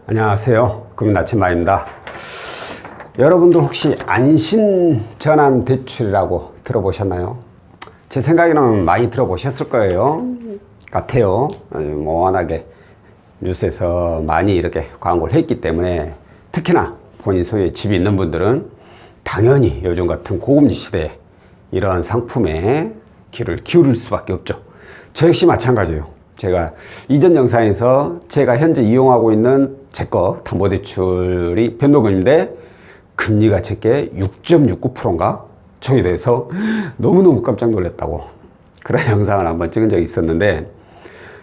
안녕하세요. 금나침마입니다. 여러분들 혹시 안심전환대출이라고 들어보셨나요? 제 생각에는 많이 들어보셨을 거예요. 같아요. 워낙에 뉴스에서 많이 이렇게 광고를 했기 때문에 특히나 본인 소유의 집이 있는 분들은 당연히 요즘 같은 고금리 시대에 이러한 상품에 귀를 기울일 수밖에 없죠. 저 역시 마찬가지예요. 제가 이전 영상에서 제가 현재 이용하고 있는 제거 담보대출이 변동금인데 금리가 제게 6.69%인가 적이 돼서 너무너무 깜짝 놀랐다고 그런 영상을 한번 찍은 적이 있었는데,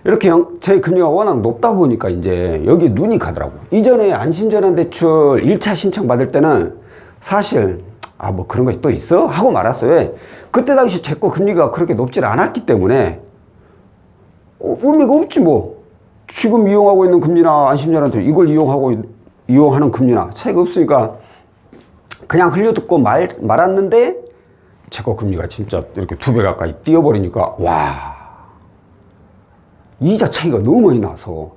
이렇게 제 금리가 워낙 높다 보니까 이제 여기 눈이 가더라고요. 이전에 안심전환대출 1차 신청 받을 때는 사실 뭐 그런 것이 또 있어? 하고 말았어요. 왜? 그때 당시 제거 금리가 그렇게 높지 않았기 때문에 의미가 없지 뭐. 지금 이용하고 있는 금리나 안심전환대출 이걸 이용하는 금리나 차이가 없으니까 그냥 흘려듣고 말았는데, 제거 금리가 진짜 이렇게 2배 가까이 뛰어버리니까 와, 이자 차이가 너무 많이 나서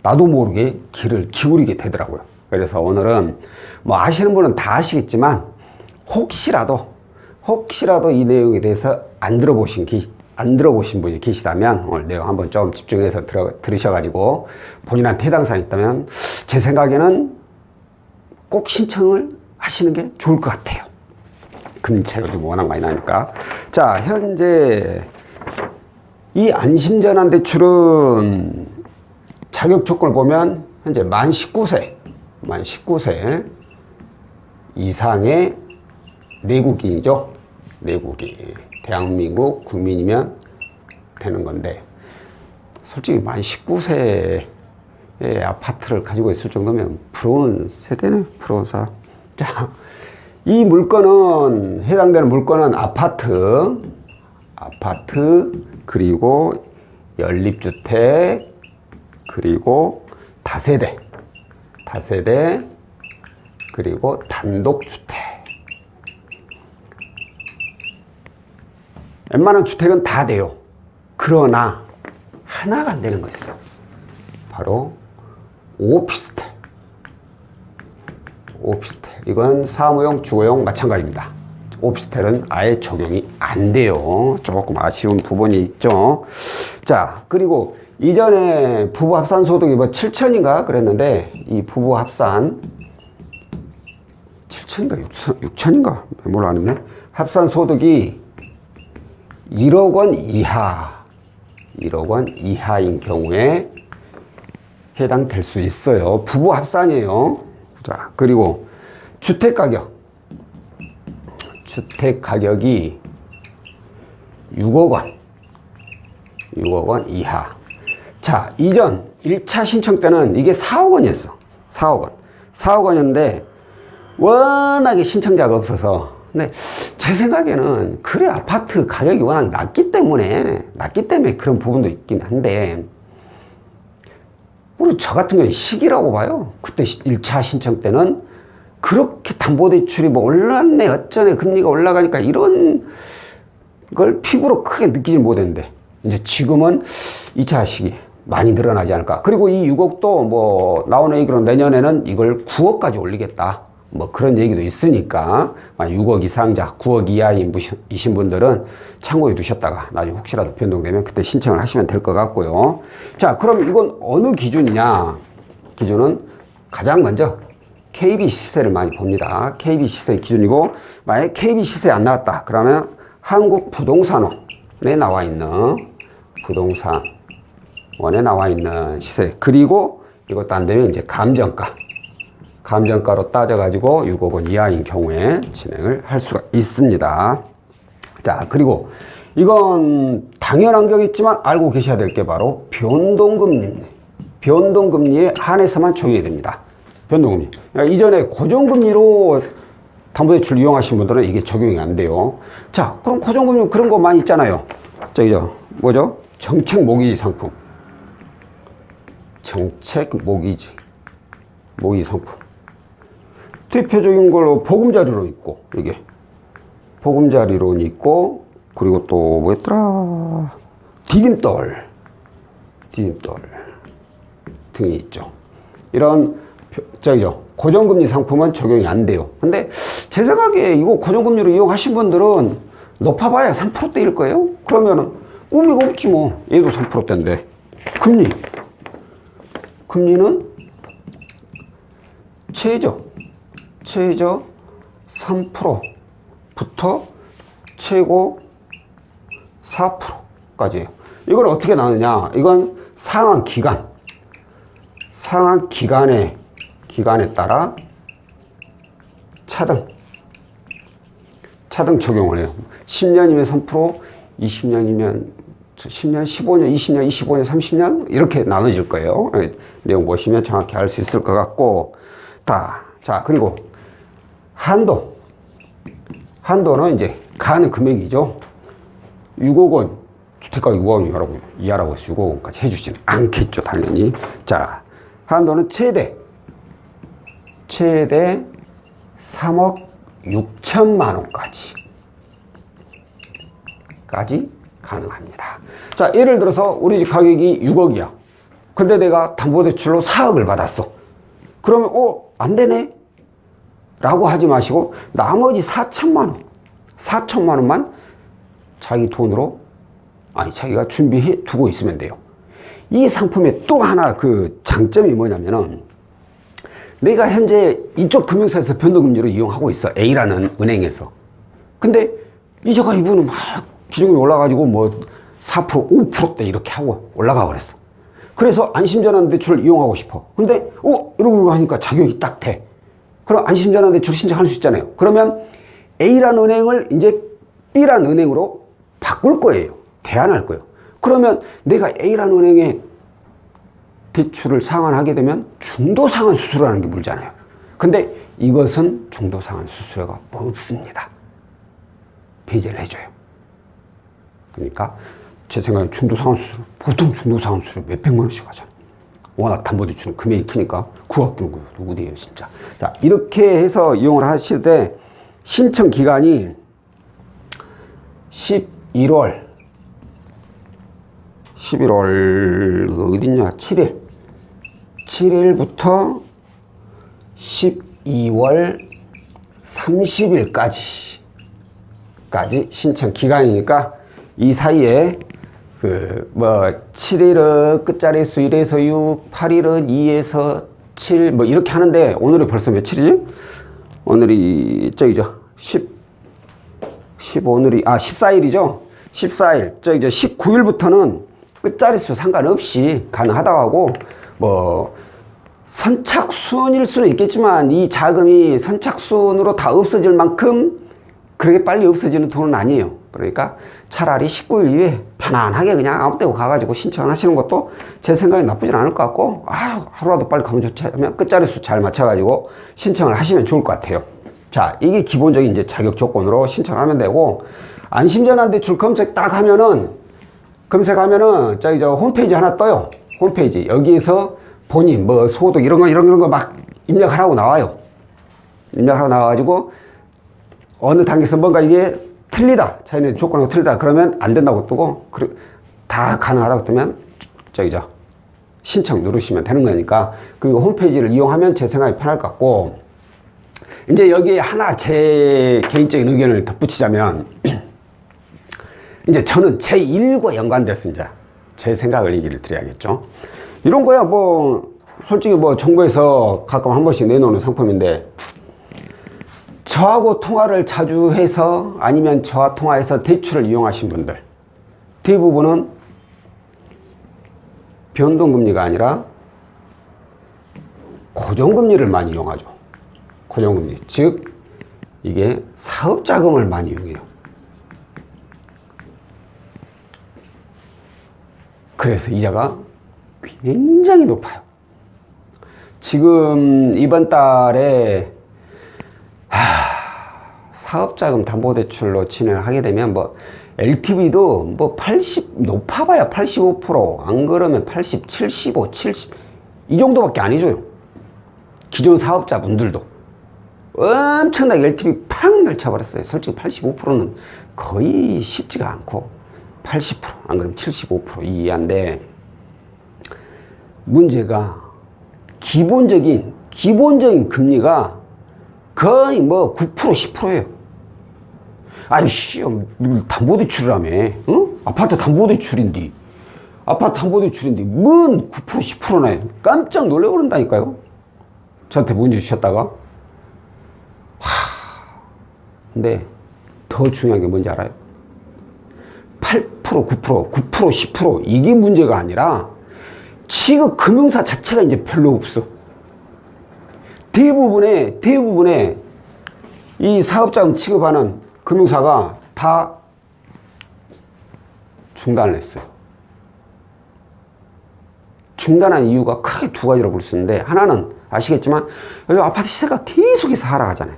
나도 모르게 귀를 기울이게 되더라고요. 그래서 오늘은 뭐 아시는 분은 다 아시겠지만 혹시라도 이 내용에 대해서 안 들어보신 분이 계시다면 오늘 내용 한번 좀 집중해서 들으셔가지고 본인한테 해당 사항이 있다면 제 생각에는 꼭 신청을 하시는 게 좋을 것 같아요. 금리 차이가 좀 워낙 많이 나니까. 자, 현재 이 안심전환대출은 자격 조건을 보면 현재 만 19세 이상의 내국인이죠. 내국인. 대한민국 국민이면 되는 건데, 솔직히 만 19세의 아파트를 가지고 있을 정도면 부러운 세대네, 부러운 사람. 자, 이 물건은, 해당되는 물건은 아파트, 그리고 연립주택, 그리고 다세대, 그리고 단독주택. 웬만한 주택은 다 돼요. 그러나 하나가 안 되는 거 있어요. 바로 오피스텔. 이건 사무용, 주거용 마찬가지입니다. 오피스텔은 아예 적용이 안 돼요. 조금 아쉬운 부분이 있죠. 자, 그리고 이전에 부부 합산 소득이 뭐 7천인가 그랬는데, 이 부부 합산 7천인가 6천인가 뭘로 안 했네. 합산 소득이 1억 원 이하인 경우에 해당될 수 있어요. 부부 합산이에요. 자, 그리고 주택 가격이 6억 원 이하. 자, 이전 1차 신청 때는 이게 4억 원이었어. 4억 원이었는데 워낙에 신청자가 없어서, 근데 제 생각에는 그래, 아파트 가격이 워낙 낮기 때문에 그런 부분도 있긴 한데, 우리 저 같은 경우는 시기라고 봐요. 그때 1차 신청 때는 그렇게 담보대출이 뭐 올랐네 어쩌네 금리가 올라가니까 이런 걸 피부로 크게 느끼지 못했는데, 이제 지금은 2차 시기 많이 늘어나지 않을까. 그리고 이 6억도 뭐 나오는 얘기로 내년에는 이걸 9억까지 올리겠다, 뭐 그런 얘기도 있으니까 6억 이상자, 9억 이하이신 분들은 참고해 두셨다가 나중에 혹시라도 변동되면 그때 신청을 하시면 될 것 같고요. 자, 그럼 이건 어느 기준이냐? 기준은 가장 먼저 KB 시세를 많이 봅니다. KB 시세 기준이고, 만약에 KB 시세 안 나왔다 그러면 한국부동산원에 나와 있는 시세, 그리고 이것도 안 되면 이제 감정가로 따져가지고 6억 원 이하인 경우에 진행을 할 수가 있습니다. 자, 그리고 이건 당연한 격이지만 알고 계셔야 될 게 바로 변동금리입니다. 변동금리에 한해서만 적용이 됩니다. 변동금리. 그러니까 이전에 고정금리로 담보대출 이용하신 분들은 이게 적용이 안 돼요. 자, 그럼 고정금리 그런 거 많이 있잖아요. 저기죠. 뭐죠? 정책 모기지 상품. 대표적인 걸로 보금자리론 있고, 이게 보금자리론이 있고, 그리고 또 뭐였더라, 디딤돌 등이 있죠. 이런 고정금리 상품은 적용이 안 돼요. 근데 제 생각에 이거 고정금리로 이용하신 분들은 높아봐야 3%대일 거예요. 그러면은 의미가 없지 뭐. 얘도 3%대인데 금리는 최저 3%부터 최고 4%까지예요. 이걸 어떻게 나누냐? 이건 상한 기간에 따라 차등 적용을 해요. 10년이면 3%, 20년이면 10년, 15년, 20년, 25년, 30년 이렇게 나눠질 거예요. 내용 보시면 정확히 알 수 있을 것 같고. 자, 그리고 한도는 이제 가는 금액이죠. 6억 원, 주택가 6억 원 이하라고 해서 6억 원까지 해주지는 않겠죠, 당연히. 자, 한도는 최대 3억 6천만 원까지 가능합니다. 자, 예를 들어서 우리 집 가격이 6억이야. 근데 내가 담보대출로 4억을 받았어. 그러면 안 되네? 라고 하지 마시고 나머지 4천만 원만 자기 돈으로 자기가 준비해 두고 있으면 돼요. 이 상품의 또 하나 그 장점이 뭐냐면은 내가 현재 이쪽 금융사에서 변동금리로 이용하고 있어. A라는 은행에서. 근데 이제가 이분은 막 기준금리 올라가지고 뭐 4%, 5%대 이렇게 하고 올라가 버렸어. 그래서 안심전환대출을 이용하고 싶어. 근데 이러고 하니까 자격이 딱 돼. 그럼 안심전환대출 신청할 수 있잖아요. 그러면 A라는 은행을 이제 B라는 은행으로 바꿀 거예요. 대안할 거예요. 그러면 내가 A라는 은행에 대출을 상환하게 되면 중도상환 수수료라는 게 물잖아요. 근데 이것은 중도상환 수수료가 없습니다. 배제를 해줘요. 그러니까 제 생각에 보통 중도상환 수수료 몇백만 원씩 하잖아요. 워낙 담보대출은 금액이 크니까 구학교는 누구대요 진짜. 자, 이렇게 해서 이용을 하실 때 신청 기간이 11월 어딨냐 7일부터 12월 30일까지 신청 기간이니까 이 사이에 7일은 끝자리수 1에서 6, 8일은 2에서 7 뭐 이렇게 하는데 오늘이 벌써 며칠이지? 오늘이 14일이죠. 14일 19일부터는 끝자리수 상관없이 가능하다고 하고 뭐 선착순일 수는 있겠지만 이 자금이 선착순으로 다 없어질 만큼 그렇게 빨리 없어지는 돈은 아니에요. 그러니까 차라리 19일 이후에 편안하게 그냥 아무 데고 가가지고 신청하시는 것도 제 생각에 나쁘진 않을 것 같고 하루라도 빨리 가면 좋지 하면 끝자리수 잘 맞춰가지고 신청을 하시면 좋을 것 같아요. 자, 이게 기본적인 이제 자격 조건으로 신청하면 되고 안심전환대출 검색하면은 홈페이지 하나 떠요. 홈페이지 여기에서 본인 뭐 소득 이런 거 막 입력하라고 나와요. 입력하라고 나와가지고 어느 단계에서 뭔가 이게 틀리다, 자기네 조건하고 틀리다 그러면 안 된다고 뜨고 다 가능하다고 뜨면 신청 누르시면 되는 거니까 그 홈페이지를 이용하면 제 생각이 편할 것 같고, 이제 여기에 하나 제 개인적인 의견을 덧붙이자면 이제 저는 제1과 연관돼서 이제 제 생각을 얘기를 드려야겠죠. 이런 거야 뭐 솔직히 뭐 정부에서 가끔 한 번씩 내놓는 상품인데 저하고 통화를 자주 해서 아니면 저와 통화해서 대출을 이용하신 분들 대부분은 변동금리가 아니라 고정금리를 많이 이용하죠. 고정금리, 즉 이게 사업자금을 많이 이용해요. 그래서 이자가 굉장히 높아요. 지금 이번 달에 사업자금 담보대출로 진행을 하게 되면 뭐 LTV도 뭐 80 높아봐야 85%, 안 그러면 80, 75, 70 이 정도밖에 안 해줘요. 기존 사업자분들도 엄청나게 LTV 팍 날쳐버렸어요. 솔직히 85%는 거의 쉽지가 않고 80%, 안 그러면 75% 이하인데 문제가 기본적인 금리가 거의 뭐 9%, 10%예요. 아이씨, 담보대출이라며, 응? 아파트 담보대출인데, 뭔 9%, 10%나 깜짝 놀래버린다니까요. 저한테 문제 주셨다가. 근데 더 중요한 게 뭔지 알아요? 8%, 9%, 10% 이게 문제가 아니라 지금 금융사 자체가 이제 별로 없어. 대부분의 이 사업자금 취급하는 금융사가 다 중단을 했어요. 중단한 이유가 크게 두 가지로 볼 수 있는데, 하나는 아시겠지만 여기 아파트 시세가 계속해서 하락하잖아요.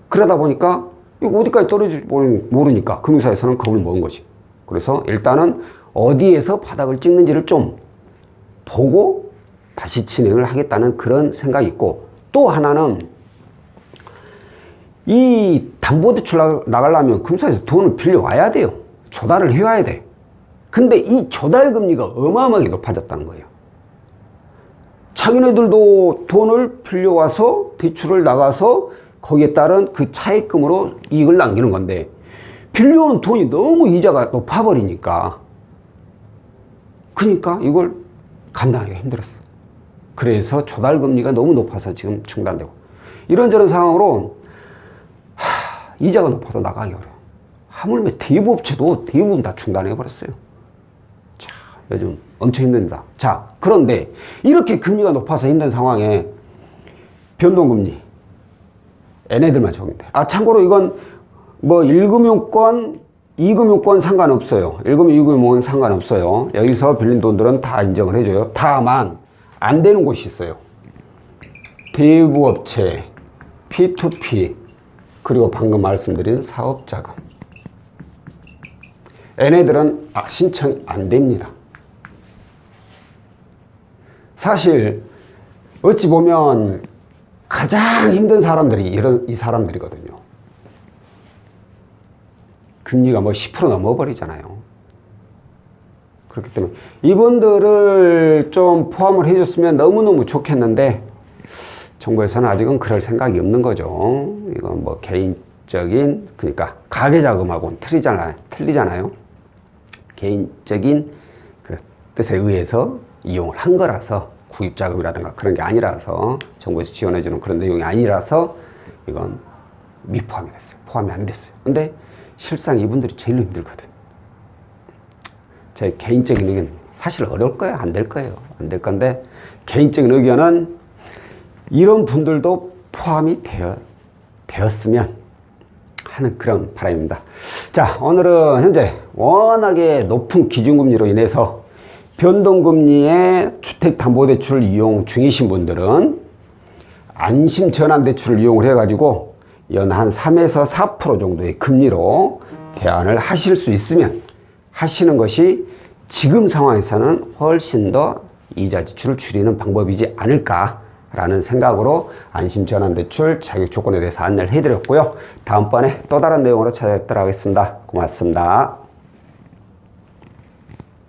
그러다 보니까 이거 어디까지 떨어질지 모르니까 금융사에서는 겁을 먹은 거지. 그래서 일단은 어디에서 바닥을 찍는지를 좀 보고 다시 진행을 하겠다는 그런 생각이 있고, 또 하나는 이 담보대출 나가려면 금융사에서 돈을 빌려와야 돼요. 조달을 해와야 돼. 근데 이 조달 금리가 어마어마하게 높아졌다는 거예요. 자기네들도 돈을 빌려와서 대출을 나가서 거기에 따른 그 차입금으로 이익을 남기는 건데, 빌려온 돈이 너무 이자가 높아버리니까, 그러니까 이걸 감당하기가 힘들었어. 그래서 조달금리가 너무 높아서 지금 중단되고, 이런저런 상황으로 이자가 높아도 나가기 어려워. 하물며 대부업체도 대부분 다 중단해버렸어요. 자, 요즘 엄청 힘듭니다. 자, 그런데 이렇게 금리가 높아서 힘든 상황에 변동금리 얘네들만 적용돼. 참고로 이건 뭐 1금융권, 2금융권 상관없어요. 1금융, 2금융은 상관없어요. 여기서 빌린 돈들은 다 인정을 해줘요. 다만 안 되는 곳이 있어요. 대부업체, P2P, 그리고 방금 말씀드린 사업자금. 얘네들은 신청이 안 됩니다. 사실 어찌 보면 가장 힘든 사람들이 이 사람들이거든요. 금리가 뭐 10% 넘어버리잖아요. 그렇기 때문에 이분들을 좀 포함을 해줬으면 너무너무 좋겠는데, 정부에서는 아직은 그럴 생각이 없는 거죠. 이건 뭐 개인적인, 그러니까 가계자금하고는 틀리잖아요. 개인적인 그 뜻에 의해서 이용을 한 거라서, 구입자금이라든가 그런 게 아니라서, 정부에서 지원해주는 그런 내용이 아니라서 이건 미포함이 됐어요. 포함이 안 됐어요. 근데 실상 이분들이 제일 힘들거든. 제 개인적인 의견, 사실 어려울 거예요. 안 될 거예요. 안 될 건데, 개인적인 의견은 이런 분들도 포함이 되었으면 하는 그런 바람입니다. 자, 오늘은 현재 워낙에 높은 기준금리로 인해서 변동금리의 주택담보대출 이용 중이신 분들은 안심전환대출을 이용을 해가지고 연 한 3에서 4% 정도의 금리로 대안을 하실 수 있으면 하시는 것이 지금 상황에서는 훨씬 더 이자 지출을 줄이는 방법이지 않을까라는 생각으로 안심전환대출 자격 조건에 대해서 안내를 해드렸고요. 다음번에 또 다른 내용으로 찾아뵙도록 하겠습니다. 고맙습니다.